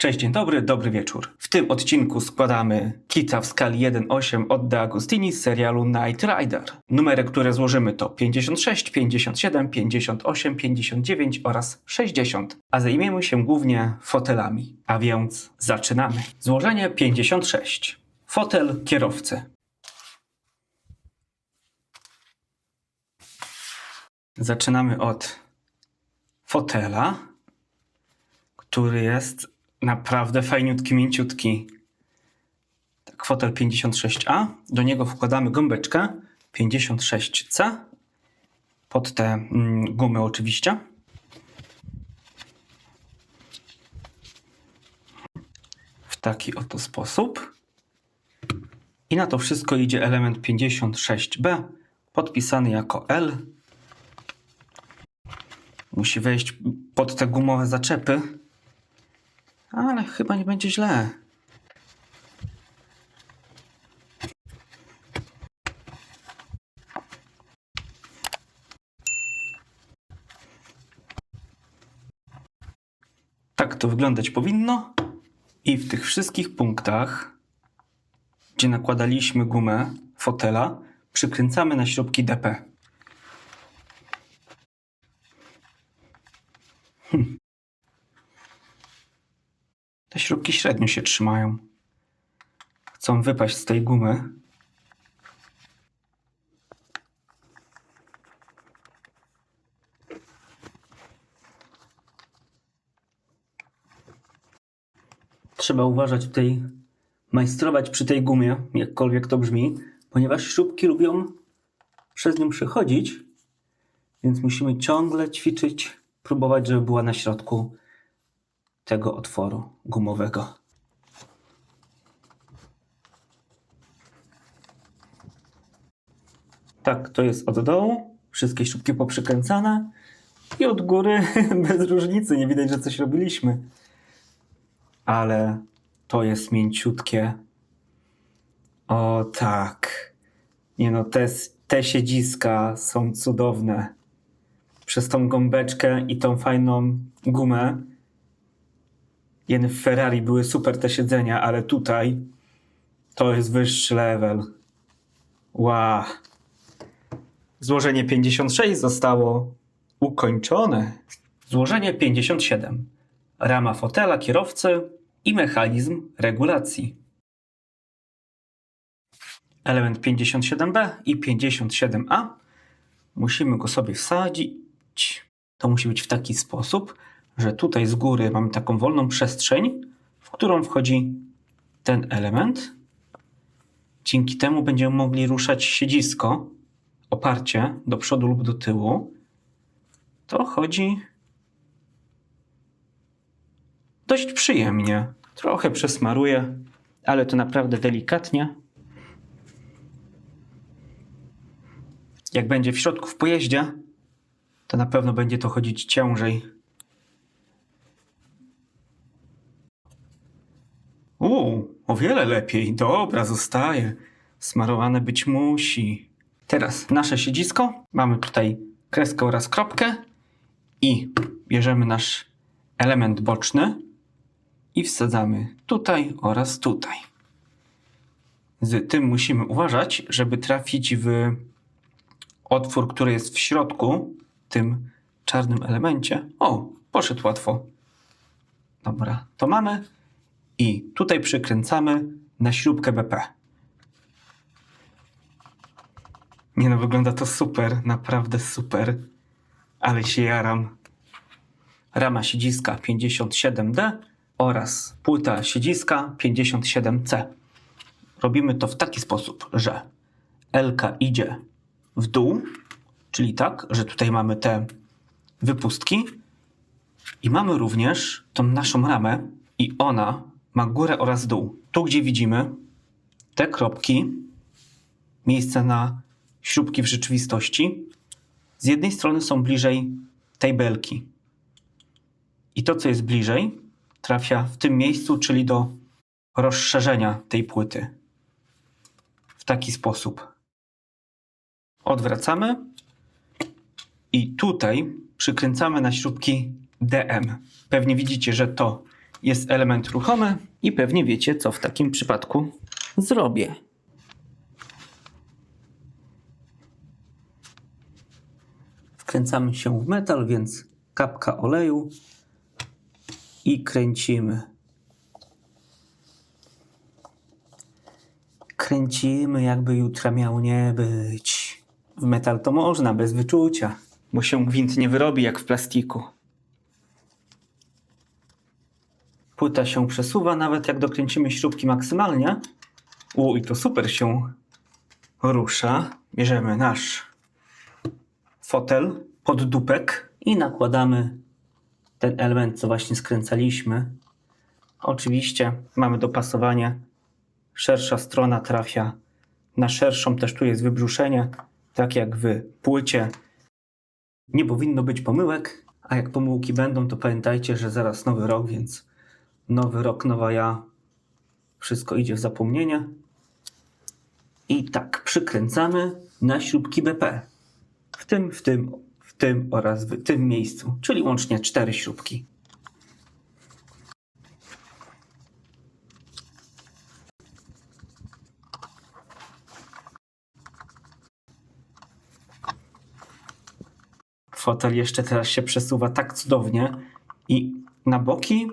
Cześć, dzień dobry, dobry wieczór. W tym odcinku składamy kita w skali 1:8 od De Agostini z serialu Knight Rider. Numery, które złożymy to 56, 57, 58, 59 oraz 60, a zajmiemy się głównie fotelami. A więc zaczynamy. Złożenie 56. Fotel kierowcy. Zaczynamy od fotela, który jest naprawdę fajniutki, mięciutki. Tak, fotel 56A. Do niego wkładamy gąbeczkę 56C. Pod te gumy oczywiście. W taki oto sposób. I na to wszystko idzie element 56B, podpisany jako L. Musi wejść pod te gumowe zaczepy. Ale chyba nie będzie źle. Tak to wyglądać powinno. I w tych wszystkich punktach, gdzie nakładaliśmy gumę fotela, przykręcamy na śrubki DP. Te śrubki średnio się trzymają. Chcą wypaść z tej gumy. Trzeba uważać majstrować przy tej gumie, jakkolwiek to brzmi, ponieważ śrubki lubią przez nią przechodzić, więc musimy ciągle ćwiczyć, próbować, żeby była na środku tego otworu gumowego. Tak, to jest od dołu. Wszystkie śrubki poprzykręcane. I od góry bez różnicy. Nie widać, że coś robiliśmy. Ale to jest mięciutkie. O tak. Nie no, te siedziska są cudowne. Przez tą gąbeczkę i tą fajną gumę. W Ferrari były super te siedzenia, ale tutaj to jest wyższy level. Wow. Złożenie 56 zostało ukończone. Złożenie 57. Rama fotela kierowcy i mechanizm regulacji. Element 57B i 57A. Musimy go sobie wsadzić. To musi być w taki sposób, że tutaj z góry mamy taką wolną przestrzeń, w którą wchodzi ten element. Dzięki temu będziemy mogli ruszać siedzisko, oparcie do przodu lub do tyłu. To chodzi dość przyjemnie. Trochę przesmaruję, ale to naprawdę delikatnie. Jak będzie w środku w pojeździe, to na pewno będzie to chodzić ciężej. O wiele lepiej. Dobra, zostaje. Smarowane być musi. Teraz nasze siedzisko. Mamy tutaj kreskę oraz kropkę. I bierzemy nasz element boczny i wsadzamy tutaj oraz tutaj. Z tym musimy uważać, żeby trafić w otwór, który jest w środku, tym czarnym elemencie. O, poszedł łatwo. Dobra, to mamy. I tutaj przykręcamy na śrubkę BP. Nie no, wygląda to super, naprawdę super. Ale się jaram. Rama siedziska 57D oraz płyta siedziska 57C. Robimy to w taki sposób, że L-ka idzie w dół, czyli tak, że tutaj mamy te wypustki i mamy również tą naszą ramę i ona ma górę oraz dół. Tu, gdzie widzimy te kropki, miejsce na śrubki w rzeczywistości, z jednej strony są bliżej tej belki. I to, co jest bliżej, trafia w tym miejscu, czyli do rozszerzenia tej płyty. W taki sposób. Odwracamy i tutaj przykręcamy na śrubki DM. Pewnie widzicie, że to jest element ruchomy i pewnie wiecie, co w takim przypadku zrobię. Wkręcamy się w metal, więc kapka oleju i kręcimy. Kręcimy, jakby jutra miało nie być. W metal to można, bez wyczucia, bo się gwint nie wyrobi jak w plastiku. Płyta się przesuwa, nawet jak dokręcimy śrubki maksymalnie. I to super się rusza. Bierzemy nasz fotel pod dupek i nakładamy ten element, co właśnie skręcaliśmy. Oczywiście mamy dopasowanie. Szersza strona trafia na szerszą, też tu jest wybrzuszenie, tak jak w płycie. Nie powinno być pomyłek, a jak pomyłki będą, to pamiętajcie, że zaraz nowy rok, więc nowy rok, nowa ja. Wszystko idzie w zapomnienie. I tak przykręcamy na śrubki BP. W tym oraz w tym miejscu, czyli łącznie 4 śrubki. Fotel jeszcze teraz się przesuwa tak cudownie i na boki,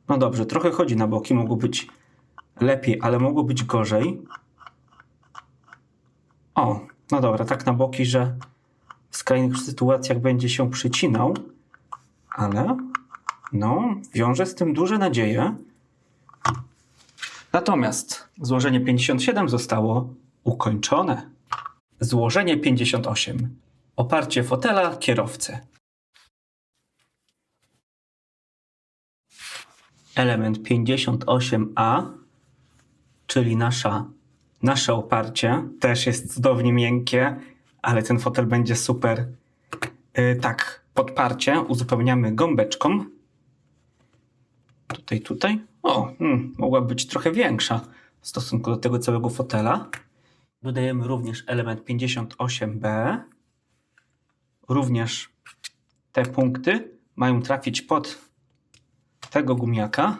no dobrze, trochę chodzi na boki, mogło być lepiej, ale mogło być gorzej. No dobra, tak na boki, że w skrajnych sytuacjach będzie się przycinał, ale no, wiąże z tym duże nadzieje. Natomiast złożenie 57 zostało ukończone. Złożenie 58. Oparcie fotela kierowcy. Element 58A, czyli nasze oparcie, też jest cudownie miękkie, ale ten fotel będzie super. Tak, podparcie uzupełniamy gąbeczką. Tutaj. Mogła być trochę większa w stosunku do tego całego fotela. Dodajemy również element 58B. Również te punkty mają trafić pod tego gumiaka.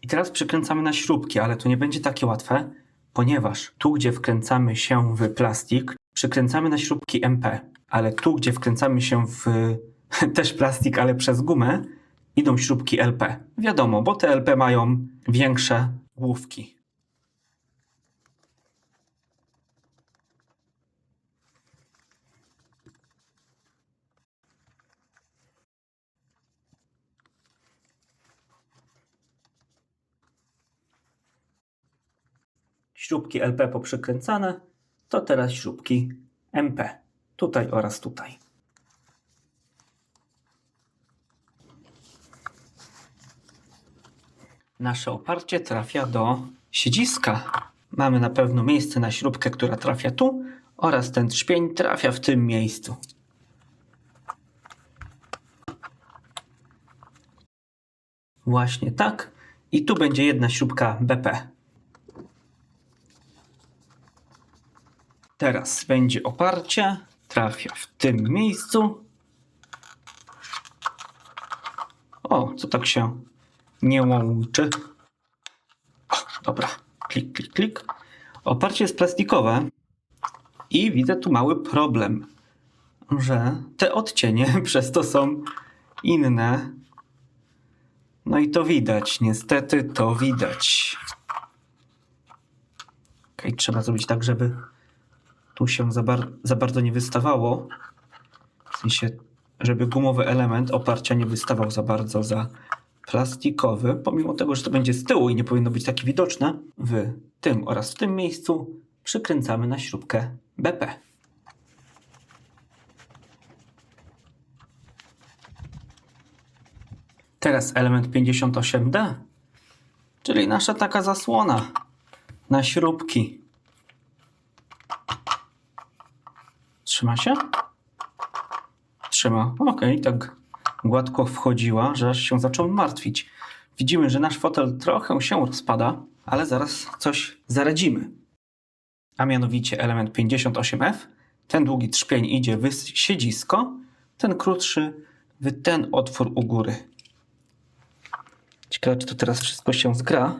I teraz przykręcamy na śrubki, ale to nie będzie takie łatwe, ponieważ tu, gdzie wkręcamy się w plastik, przykręcamy na śrubki MP, ale tu, gdzie wkręcamy się w też plastik, ale przez gumę, idą śrubki LP. Wiadomo, bo te LP mają większe główki. Śrubki LP poprzykręcane, to teraz śrubki MP. Tutaj oraz tutaj. Nasze oparcie trafia do siedziska. Mamy na pewno miejsce na śrubkę, która trafia tu, oraz ten trzpień trafia w tym miejscu. Właśnie tak. I tu będzie jedna śrubka BP. Teraz będzie oparcie, trafia w tym miejscu. Co tak się nie łączy? Dobra, klik. Oparcie jest plastikowe i widzę tu mały problem, że te odcienie przez to są inne. No i to widać, niestety to widać. Trzeba zrobić tak, żeby tu się za bardzo nie wystawało. W sensie, żeby gumowy element oparcia nie wystawał za bardzo za plastikowy, pomimo tego, że to będzie z tyłu i nie powinno być takie widoczne. W tym oraz w tym miejscu przykręcamy na śrubkę BP. Teraz element 58D, czyli nasza taka zasłona na śrubki. Trzyma się? Trzyma. Tak gładko wchodziła, że aż się zaczął martwić. Widzimy, że nasz fotel trochę się rozpada, ale zaraz coś zaradzimy. a mianowicie element 58F. Ten długi trzpień idzie w siedzisko, ten krótszy w ten otwór u góry. Ciekawe, czy to teraz wszystko się zgra.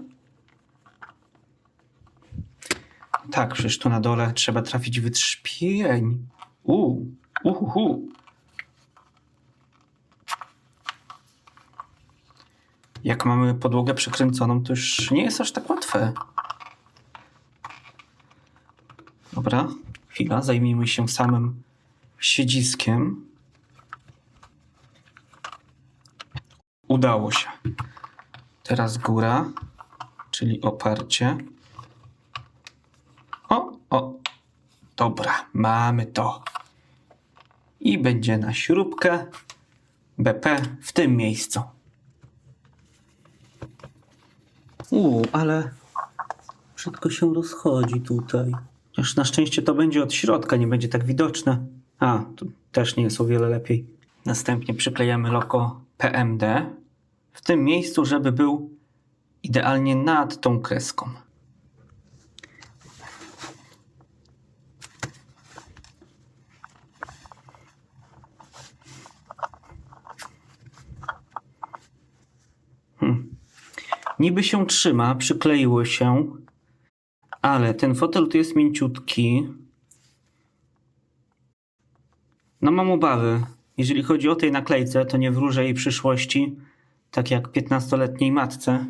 Tak, przecież tu na dole trzeba trafić w trzpień. Jak mamy podłogę przykręconą, to już nie jest aż tak łatwe. Dobra, chwila, zajmijmy się samym siedziskiem. Udało się. Teraz góra, czyli oparcie. O, dobra, mamy to. I będzie na śrubkę BP w tym miejscu. Ale wszystko się rozchodzi tutaj. Chociaż na szczęście to będzie od środka, nie będzie tak widoczne. Tu też nie jest o wiele lepiej. Następnie przyklejamy logo PMD w tym miejscu, żeby był idealnie nad tą kreską. Niby się trzyma, przykleiło się, ale ten fotel tu jest mięciutki. No mam obawy. Jeżeli chodzi o tej naklejce, to nie wróżę jej przyszłości, tak jak 15-letniej matce.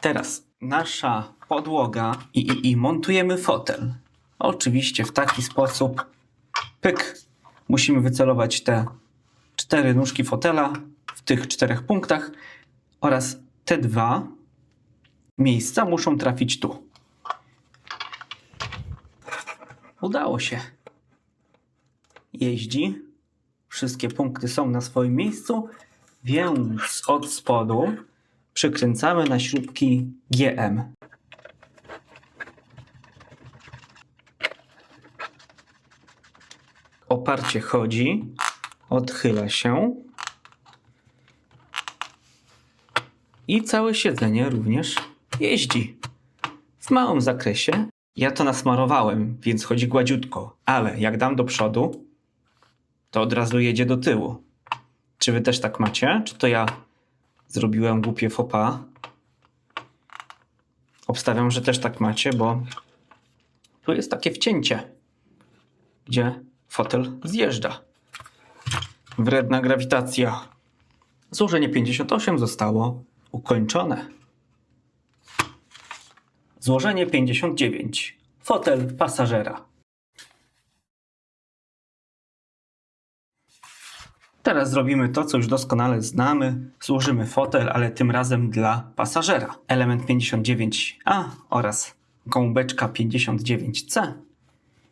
Teraz nasza podłoga i montujemy fotel. Oczywiście w taki sposób. Pyk. Musimy wycelować te 4 nóżki fotela w tych 4 punktach oraz te 2 miejsca muszą trafić tu. Udało się. Jeździ. Wszystkie punkty są na swoim miejscu, więc od spodu przykręcamy na śrubki GM. Oparcie chodzi, odchyla się i całe siedzenie również jeździ. W małym zakresie. Ja to nasmarowałem, więc chodzi gładziutko, ale jak dam do przodu, to od razu jedzie do tyłu. Czy wy też tak macie? Czy to ja zrobiłem głupie faux pas? Obstawiam, że też tak macie, bo tu jest takie wcięcie, gdzie fotel zjeżdża. Wredna grawitacja. Złożenie 58 zostało ukończone. Złożenie 59. Fotel pasażera. Teraz zrobimy to, co już doskonale znamy. Złożymy fotel, ale tym razem dla pasażera. Element 59A oraz gąbeczka 59C.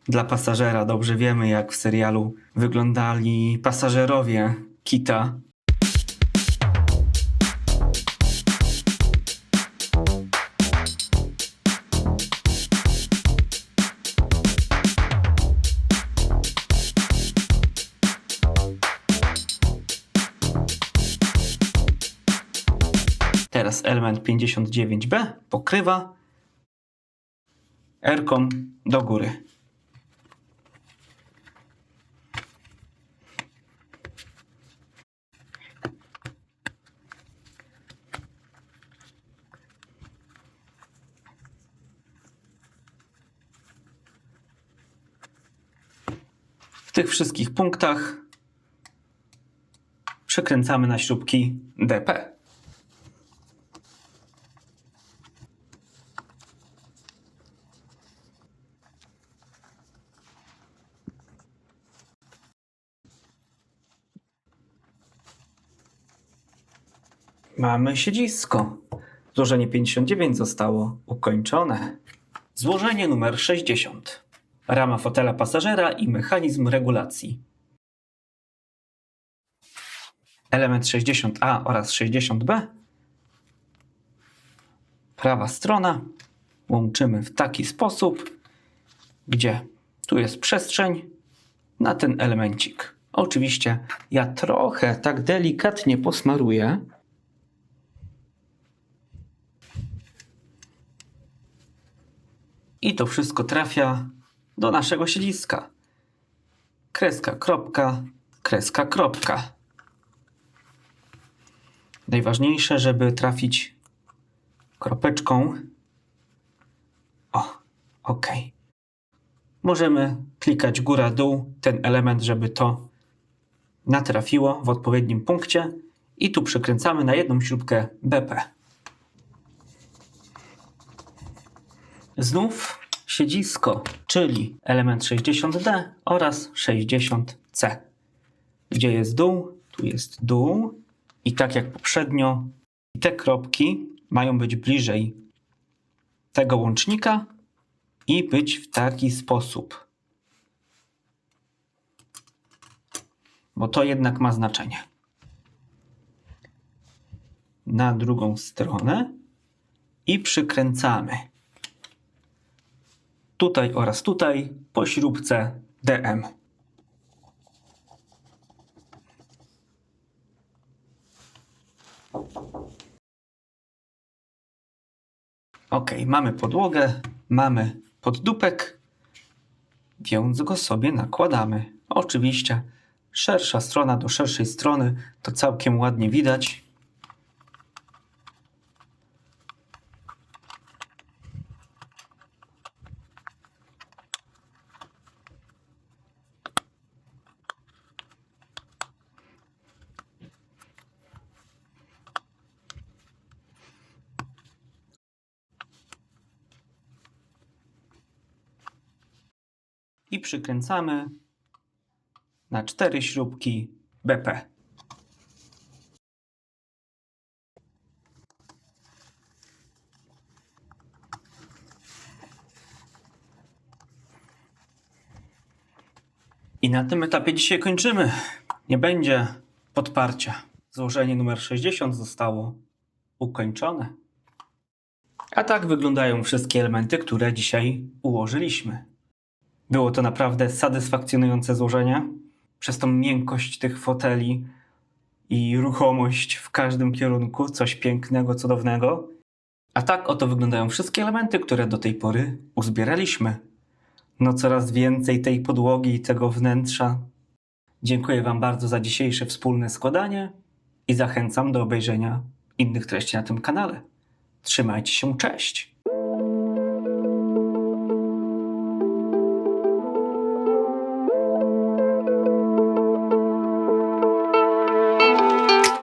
Dla pasażera dobrze wiemy, jak w serialu wyglądali pasażerowie Kita. Teraz element 59B pokrywa R-ką do góry. W tych wszystkich punktach przykręcamy na śrubki DP. Mamy siedzisko. Złożenie 59 zostało ukończone. Złożenie numer 60. Rama fotela pasażera i mechanizm regulacji. Element 60A oraz 60B. Prawa strona. Łączymy w taki sposób, gdzie tu jest przestrzeń na ten elemencik. Oczywiście ja trochę tak delikatnie posmaruję. I to wszystko trafia do naszego siedziska. Kreska, kropka, kreska, kropka. Najważniejsze, żeby trafić kropeczką. O, ok. Możemy klikać góra-dół, ten element, żeby to natrafiło w odpowiednim punkcie i tu przykręcamy na jedną śrubkę BP. Znów siedzisko, czyli element 60D oraz 60C. Gdzie jest dół? Tu jest dół i tak jak poprzednio te kropki mają być bliżej tego łącznika i być w taki sposób. Bo to jednak ma znaczenie. Na drugą stronę i przykręcamy. Tutaj oraz tutaj po śrubce DM. Ok, mamy podłogę, mamy poddupek, więc go sobie nakładamy. Oczywiście szersza strona do szerszej strony, to całkiem ładnie widać. I przykręcamy na 4 śrubki BP. I na tym etapie dzisiaj kończymy. Nie będzie podparcia. Złożenie numer 60 zostało ukończone. A tak wyglądają wszystkie elementy, które dzisiaj ułożyliśmy. Było to naprawdę satysfakcjonujące złożenie. Przez tą miękkość tych foteli i ruchomość w każdym kierunku, coś pięknego, cudownego. A tak oto wyglądają wszystkie elementy, które do tej pory uzbieraliśmy. No coraz więcej tej podłogi i tego wnętrza. Dziękuję Wam bardzo za dzisiejsze wspólne składanie i zachęcam do obejrzenia innych treści na tym kanale. Trzymajcie się, cześć!